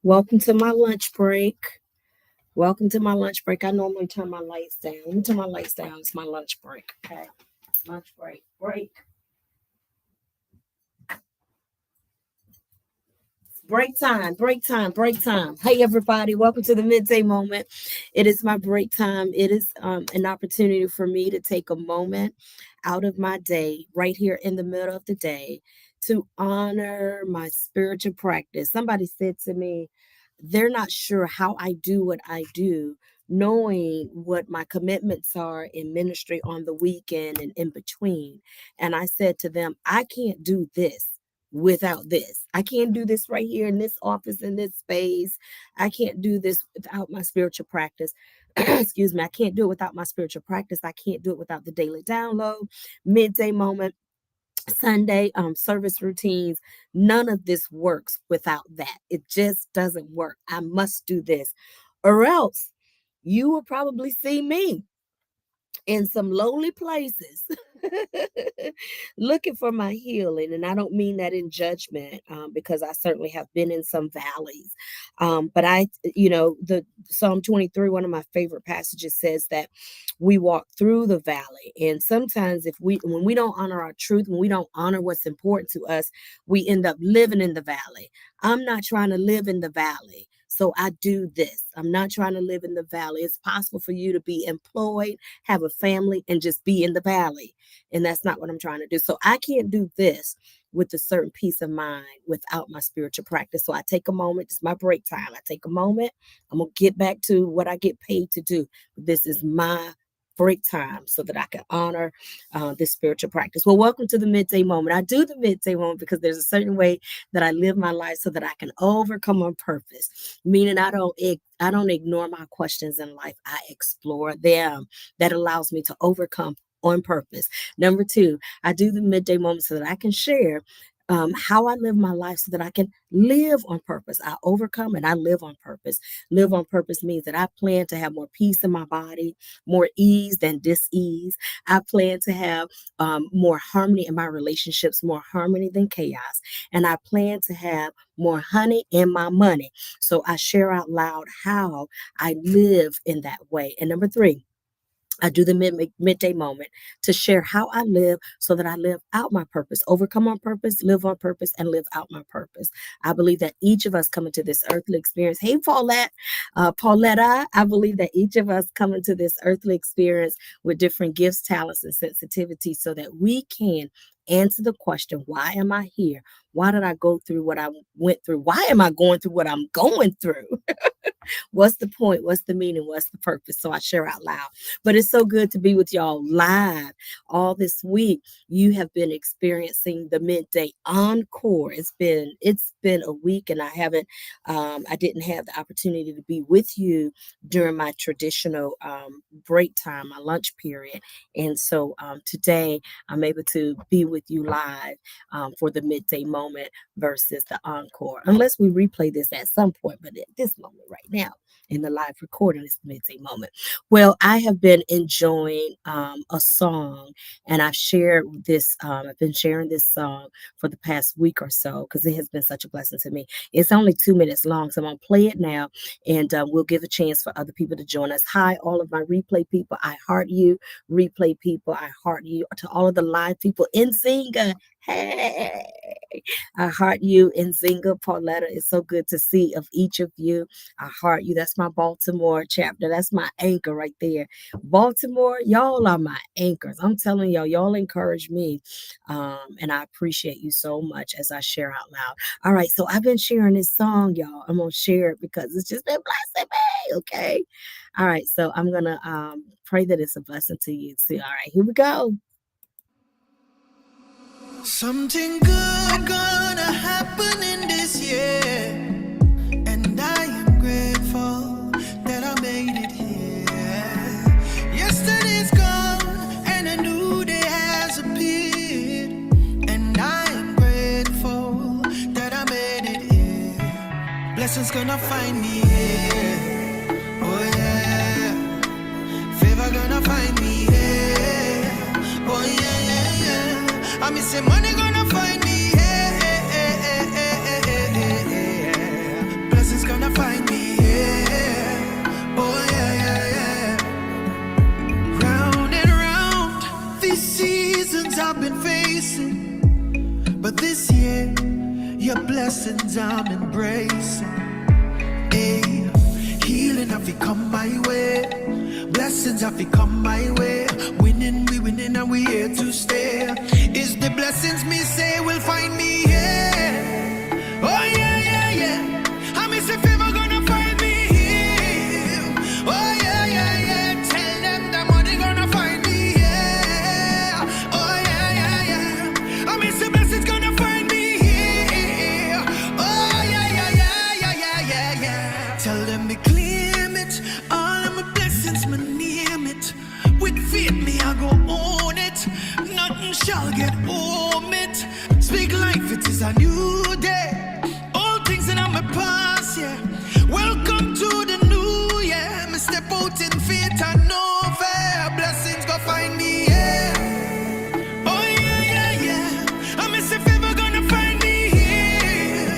Welcome to my lunch break. Welcome to my lunch break. I normally turn my lights down. Let me turn my lights down. It's my lunch break. Okay. Lunch break. Break. Break time, break time, break time. Hey, everybody, welcome to the midday moment. It is my break time. It is an opportunity for me to take a moment out of my day, right here in the middle of the day, to honor my spiritual practice. Somebody said to me, they're not sure how I do what I do, knowing what my commitments are in ministry on the weekend and in between. And I said to them, I can't do this without this. I can't do this right here in this office, in this space. I can't do this without my spiritual practice. Excuse me. I can't do it without my spiritual practice. I can't do it without the daily download, midday moment, Sunday service routines. None of this works without that. It just doesn't work. I must do this, or else you will probably see me in some lonely places looking for my healing. And I don't mean that in judgment, because I certainly have been in some valleys. But the Psalm 23, one of my favorite passages, says that we walk through the valley. And sometimes when we don't honor our truth, when we don't honor what's important to us, we end up living in the valley. I'm not trying to live in the valley. So I do this. I'm not trying to live in the valley. It's possible for you to be employed, have a family, and just be in the valley. And that's not what I'm trying to do. So I can't do this with a certain peace of mind without my spiritual practice. So I take a moment. It's my break time. I take a moment. I'm going to get back to what I get paid to do. This is my break time so that I can honor this spiritual practice. Well, welcome to the midday moment. I do the midday moment because there's a certain way that I live my life so that I can overcome on purpose. Meaning I don't ignore my questions in life. I explore them. That allows me to overcome on purpose. Number two, I do the midday moment so that I can share how I live my life so that I can live on purpose. I overcome and I live on purpose. Live on purpose means that I plan to have more peace in my body, more ease than dis-ease. I plan to have more harmony in my relationships, more harmony than chaos. And I plan to have more honey in my money. So I share out loud how I live in that way. And number three, I do the midday moment to share how I live so that I live out my purpose, overcome on purpose, live on purpose, and live out my purpose. I believe that each of us come into this earthly experience. Hey, Pauletta, I believe that each of us come into this earthly experience with different gifts, talents, and sensitivities so that we can answer the question, why am I here? Why did I go through what I went through? Why am I going through what I'm going through? What's the point? What's the meaning? What's the purpose? So I share out loud. But it's so good to be with y'all live all this week. You have been experiencing the midday encore. It's been a week, and I didn't have the opportunity to be with you during my traditional break time, my lunch period. And so today I'm able to be with you live for the midday moment versus the encore, unless we replay this at some point. But at this moment right now in the live recording, it's the midday moment. Well, I have been enjoying a song, and I've been sharing this song for the past week or so because it has been such a blessing to me. It's only 2 minutes long, so I'm going to play it now, and we'll give a chance for other people to join us. Hi, all of my replay people. I heart you. Replay people, I heart you. To all of the live people in Zinga, hey, I heart you in Zinga. Pauletta, it's so good to see of each of you. I heart you. That's my Baltimore chapter. That's my anchor right there. Baltimore, y'all are my anchors. I'm telling y'all encourage me. And I appreciate you so much as I share out loud. All right, so I've been sharing this song, y'all. I'm going to share it because it's just been blessing me, okay? All right, so I'm going to pray that it's a blessing to you too. All right, here we go. Something good gonna happen in this year, and I am grateful that I made it here. Yesterday's gone and a new day has appeared, and I am grateful that I made it here. Blessings gonna find me here, oh yeah. Favor gonna find me here, oh yeah. I miss say money gonna find me, blessings gonna blessings I'm embracing. Hey, healing have to come my way. Blessings have to come my way. Winning, we winning, and we here to stay. Is the blessings me say will find me here? Oh yeah, yeah, yeah. I miss if ever gonna find me here. Oh yeah, yeah, yeah. Tell them the money gonna find me here. Oh yeah, yeah, yeah. I miss the blessings gonna find me here. Oh yeah, yeah, yeah, yeah, yeah, yeah, yeah. Tell them me claim it. All of my blessings, me name it. With faith, me I go own it. Nothing shall get home it. Speak life, it is a new day. All things in my past, yeah. Welcome to the new year. Me step out in faith and no fear. Blessings go find me, yeah. Oh yeah, yeah, yeah. I miss if ever gonna find me here.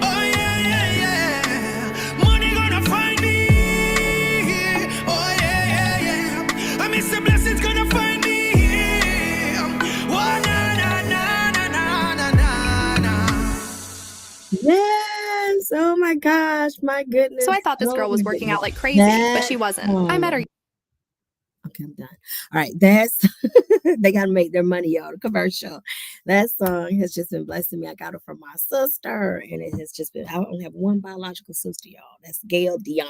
Oh yeah, yeah, yeah. Money gonna find me here. Oh yeah, yeah, yeah. I miss the blessings gonna find me here. Oh na na na na na na na na. Yes. Oh my gosh. My So goodness. I thought this Oh girl my was working goodness. out like crazy, but That she wasn't. I met her. song. Okay, I'm done. All right, that's they gotta make their money, y'all. The commercial. That song has just been blessing me. I got it from my sister, and it has just been. I only have one biological sister, y'all. That's Gail Dion.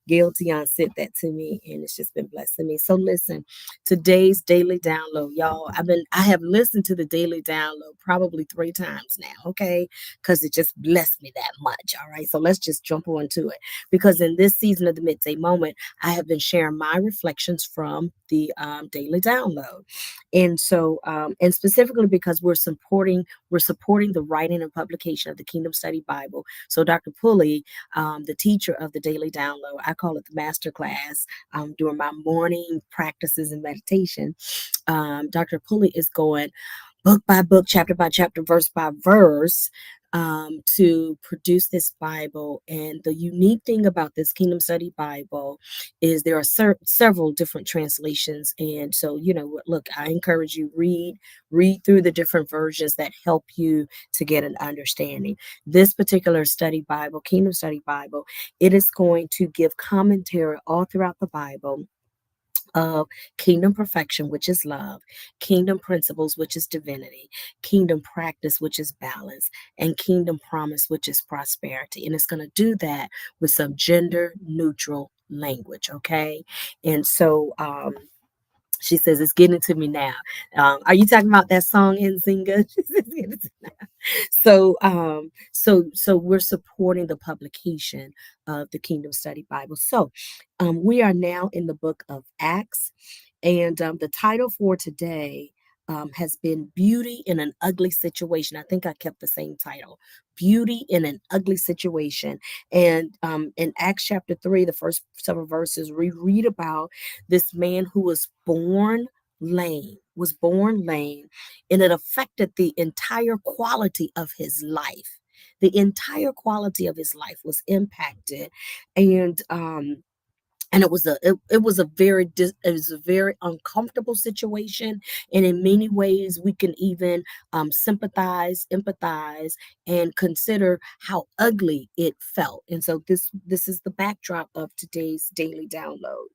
Gail Dion sent that to me, and it's just been blessing me. So listen, today's daily download, y'all. I have listened to the daily download probably 3 times now. Okay, because it just blessed me that much. All right, so let's just jump on to it because in this season of the midday moment. I have been sharing my reflections from the daily download, and so and specifically because we're supporting the writing and publication of the Kingdom Study Bible. So Dr. Pulley, the teacher of the daily download, I call it the master class during my morning practices and meditation. Dr. Pulley is going book by book, chapter by chapter, verse by verse, to produce this Bible. And the unique thing about this Kingdom Study Bible is there are several different translations. And so, look, I encourage you read through the different versions that help you to get an understanding. This particular study Bible, Kingdom Study Bible, it is going to give commentary all throughout the Bible of kingdom perfection, which is love, kingdom principles, which is divinity, kingdom practice, which is balance, and kingdom promise, which is prosperity. And it's going to do that with some gender neutral language. Okay. And so, she says it's getting to me now. Are you talking about that song in Zinga? She says, "It's getting to me now." So we're supporting the publication of the Kingdom Study Bible. So we are now in the book of Acts, and the title for today has been Beauty in an Ugly Situation. I think I kept the same title, Beauty in an Ugly Situation. And in Acts chapter 3, the first several verses, we read about this man who was born lame, and it affected the entire quality of his life. The entire quality of his life was impacted, and it was a very uncomfortable situation, and in many ways we can even sympathize, empathize, and consider how ugly it felt. And so this is the backdrop of today's daily download.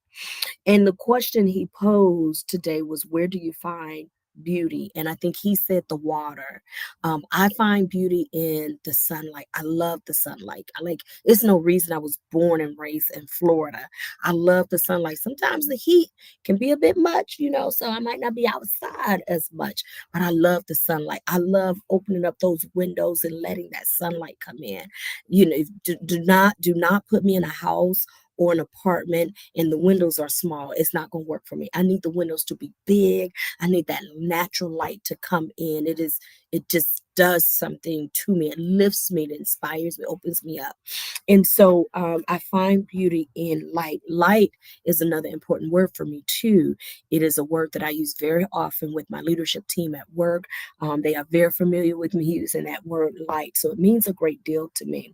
And the question he posed today was, where do you find beauty? And I think he said the water. I find beauty in the sunlight. I love the sunlight. It's no reason I was born and raised in Florida. I love the sunlight. Sometimes the heat can be a bit much, so I might not be outside as much, but I love the sunlight. I love opening up those windows and letting that sunlight come in. Do not put me in a house or an apartment and the windows are small. It's not going to work for me. I need the windows to be big. I need that natural light to come in. It just does something to me. It lifts me, it inspires me, opens me up. And so I find beauty in light. Light is another important word for me too. It is a word that I use very often with my leadership team at work. They are very familiar with me using that word light. So it means a great deal to me.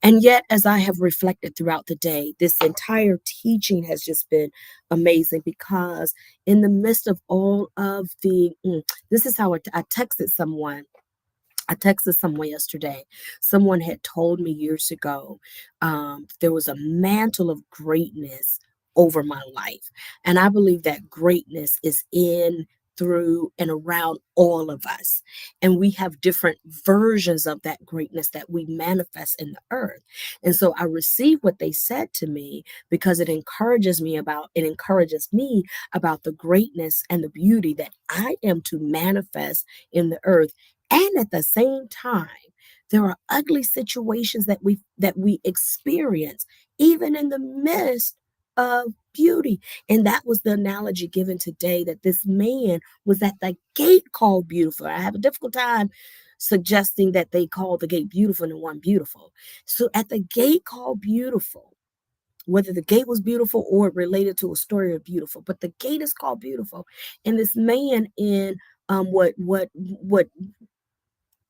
And yet, as I have reflected throughout the day, this entire teaching has just been amazing because in the midst of all of this is how I texted someone I texted someone yesterday. Someone had told me years ago there was a mantle of greatness over my life. And I believe that greatness is in, through, and around all of us. And we have different versions of that greatness that we manifest in the earth. And so I received what they said to me because it encourages me about the greatness and the beauty that I am to manifest in the earth. And at the same time, there are ugly situations that we experience, even in the midst of beauty. And that was the analogy given today, that this man was at the gate called beautiful. I have a difficult time suggesting that they call the gate beautiful and one beautiful. So at the gate called beautiful, whether the gate was beautiful or it related to a story of beautiful, but the gate is called beautiful. And this man in what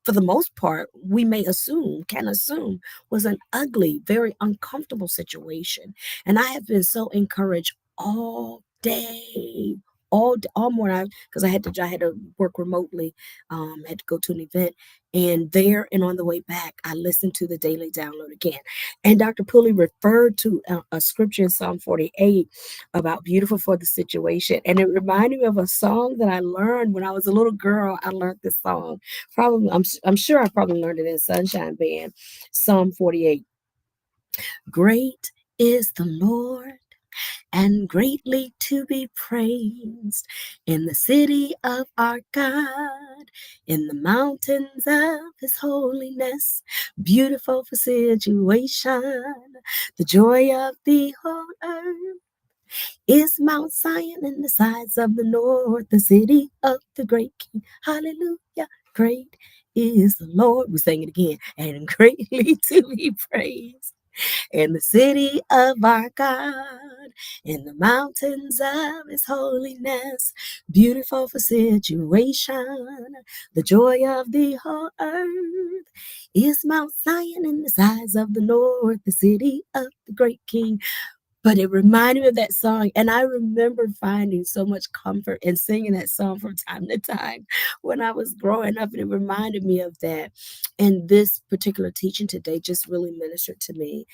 for the most part, we may can assume, was an ugly, very uncomfortable situation. And I have been so encouraged all day, all morning, because I had to work remotely, had to go to an event, and there and on the way back, I listened to the daily download again. And Dr. Pulley referred to a scripture in Psalm 48 about beautiful for the situation, and it reminded me of a song that I learned when I was a little girl. I learned this song. Probably, I'm sure I probably learned it in Sunshine Band. Psalm 48. Great is the Lord and greatly to be praised in the city of our God, in the mountains of his holiness, beautiful for situation, the joy of the whole earth is Mount Zion in the sides of the north, the city of the great King. Hallelujah. Great is the Lord. We sing it again. And greatly to be praised in the city of our God, in the mountains of his holiness, beautiful for situation, the joy of the whole earth is Mount Zion in the sides of the north, the city of the great King. But it reminded me of that song, and I remember finding so much comfort in singing that song from time to time when I was growing up, and it reminded me of that. And this particular teaching today just really ministered to me,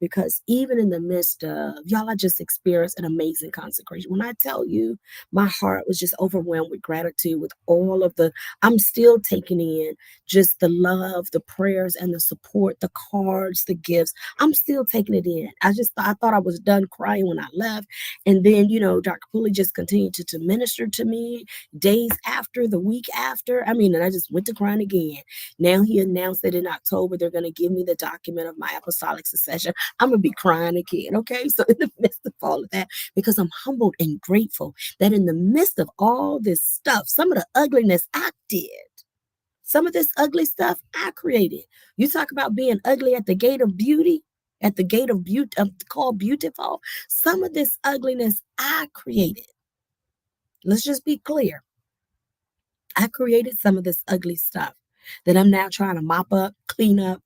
because even in the midst of, y'all, I just experienced an amazing consecration. When I tell you, my heart was just overwhelmed with gratitude, with all of the, I'm still taking in just the love, the prayers, and the support, the cards, the gifts. I'm still taking it in. I thought I was done crying when I left. And then, Dr. Pulley just continued to minister to me days after, the week after. I mean, and I just went to crying again. Now he announced that in October, they're going to give me the document of my apostolic succession. I'm going to be crying again. Okay. So in the midst of all of that, because I'm humbled and grateful that in the midst of all this stuff, some of the ugliness I did, some of this ugly stuff I created. You talk about being ugly at the gate of beauty, at the gate of beauty, called beautiful. Some of this ugliness I created. Let's just be clear. I created some of this ugly stuff that I'm now trying to mop up, clean up.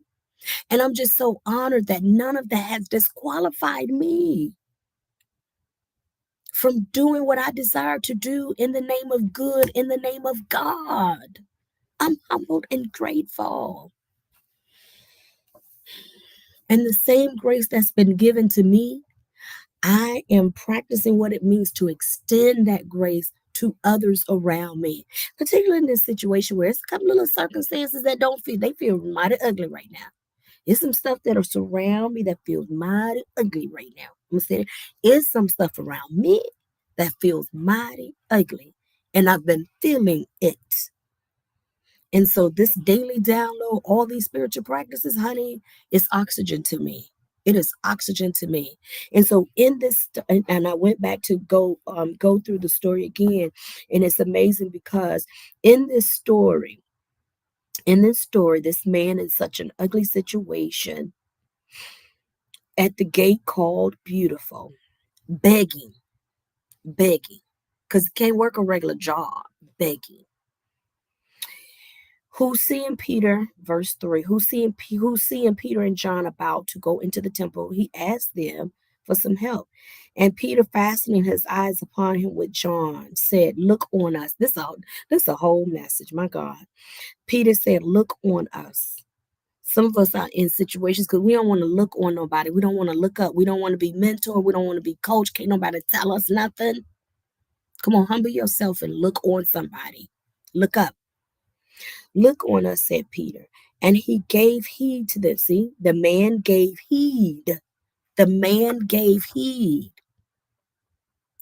And I'm just so honored that none of that has disqualified me from doing what I desire to do in the name of good, in the name of God. I'm humbled and grateful. And the same grace that's been given to me, I am practicing what it means to extend that grace to others around me, particularly in this situation where it's a couple of little circumstances that they feel mighty ugly right now. It's some stuff that'll surround me that feels mighty ugly right now. I'm saying it's some stuff around me that feels mighty ugly, and I've been feeling it. And so this daily download, all these spiritual practices, honey, is oxygen to me. It is oxygen to me. And so in this, and I went back to go through the story again, and it's amazing because in this story, this man in such an ugly situation at the gate called beautiful, begging, begging, because he can't work a regular job, begging. Who's seeing Peter, verse 3, who's seeing Peter and John about to go into the temple? He asked them, for some help. And Peter, fastening his eyes upon him with John, said, "Look on us." This a whole message, my God. Peter said, "Look on us." Some of us are in situations because we don't want to look on nobody. We don't want to look up. We don't want to be mentored. We don't want to be coached. Can't nobody tell us nothing. Come on, humble yourself and look on somebody. Look up. Look on us, said Peter. And he gave heed to them. See, the man gave heed. The man gave heed.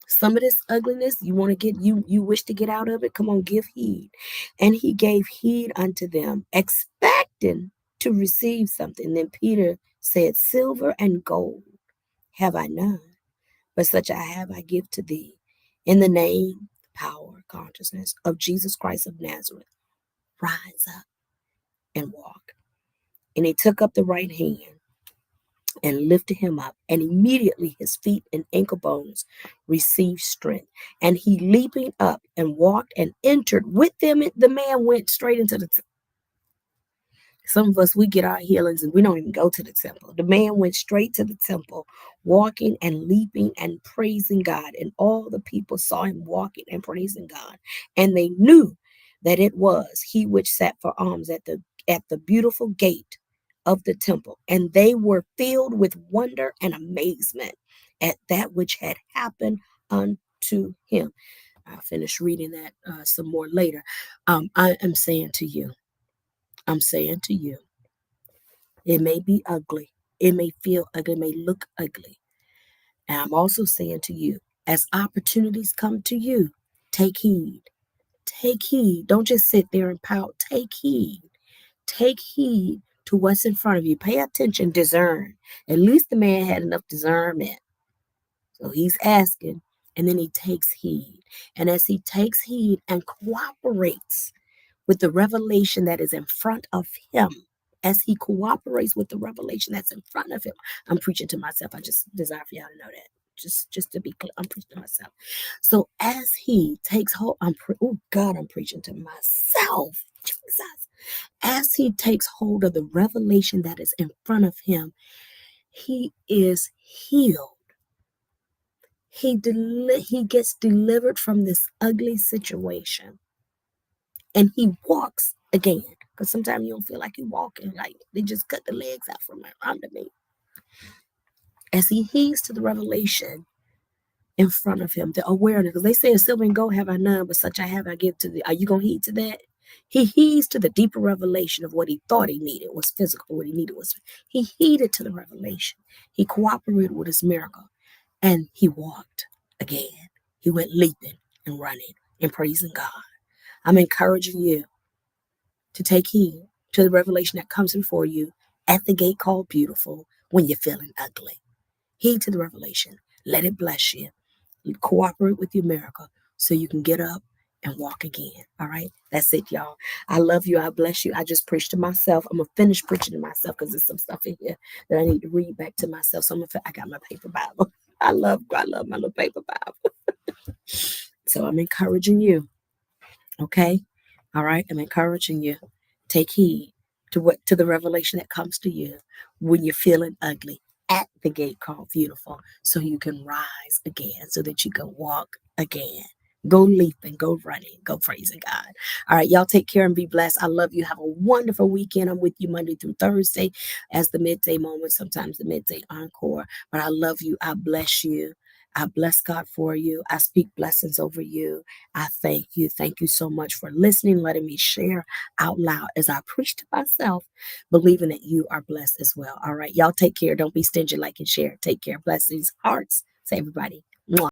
Some of this ugliness, you want to get you wish to get out of it. Come on, give heed. And he gave heed unto them, expecting to receive something. Then Peter said, "Silver and gold have I none, but such I have I give to thee. In the name, power, consciousness of Jesus Christ of Nazareth, rise up and walk." And he took up the right hand and lifted him up, and immediately his feet and ankle bones received strength. And he, leaping up and walked and entered with them, the man went straight into the Some of us, we get our healings and we don't even go to the temple. The man went straight to the temple, walking and leaping and praising God. And all the people saw him walking and praising God. And they knew that it was he which sat for alms at the beautiful gate of the temple. And they were filled with wonder and amazement at that which had happened unto him. I'll finish reading that some more later. I am saying to you, I'm saying to you, it may be ugly. It may feel ugly. It may look ugly. And I'm also saying to you, as opportunities come to you, take heed. Take heed. Don't just sit there and pout. Take heed. Take heed to what's in front of you. Pay attention. Discern. At least the man had enough discernment. So he's asking, and then he takes heed. And as he takes heed and cooperates with the revelation that is in front of him, as he cooperates with the revelation that's in front of him, I'm preaching to myself. I just desire for y'all to know that. Just to be clear, I'm preaching to myself. So as he takes hold, oh God, I'm preaching to myself. Jesus. As he takes hold of the revelation that is in front of him, he is healed. He gets delivered from this ugly situation, and he walks again. Because sometimes you don't feel like you're walking, like they just cut the legs out from under me. As he heeds to the revelation in front of him, the awareness, because they say, "Silver and gold have I none, but such I have I give to thee." Are you going to heed to that? He heeds to the deeper revelation of what he thought he needed was physical. What he needed was, he heeded to the revelation. He cooperated with his miracle, and he walked again. He went leaping and running and praising God. I'm encouraging you to take heed to the revelation that comes before you at the gate called Beautiful when you're feeling ugly. Heed to the revelation. Let it bless you. You cooperate with your miracle so you can get up and walk again. All right? That's it, y'all. I love you. I bless you. I just preached to myself. I'm going to finish preaching to myself because there's some stuff in here that I need to read back to myself. So I got my paper Bible. I love my little paper Bible. So I'm encouraging you. Okay? All right? I'm encouraging you. Take heed to the revelation that comes to you when you're feeling ugly at the gate called Beautiful, so you can rise again, so that you can walk again. Go leaping, go running, go praising God. All right, y'all take care and be blessed. I love you. Have a wonderful weekend. I'm with you Monday through Thursday as the midday moment, sometimes the midday encore. But I love you. I bless you. I bless God for you. I speak blessings over you. I thank you. Thank you so much for listening, letting me share out loud as I preach to myself, believing that you are blessed as well. All right, y'all take care. Don't be stingy, like and share. Take care. Blessings, hearts. Say everybody.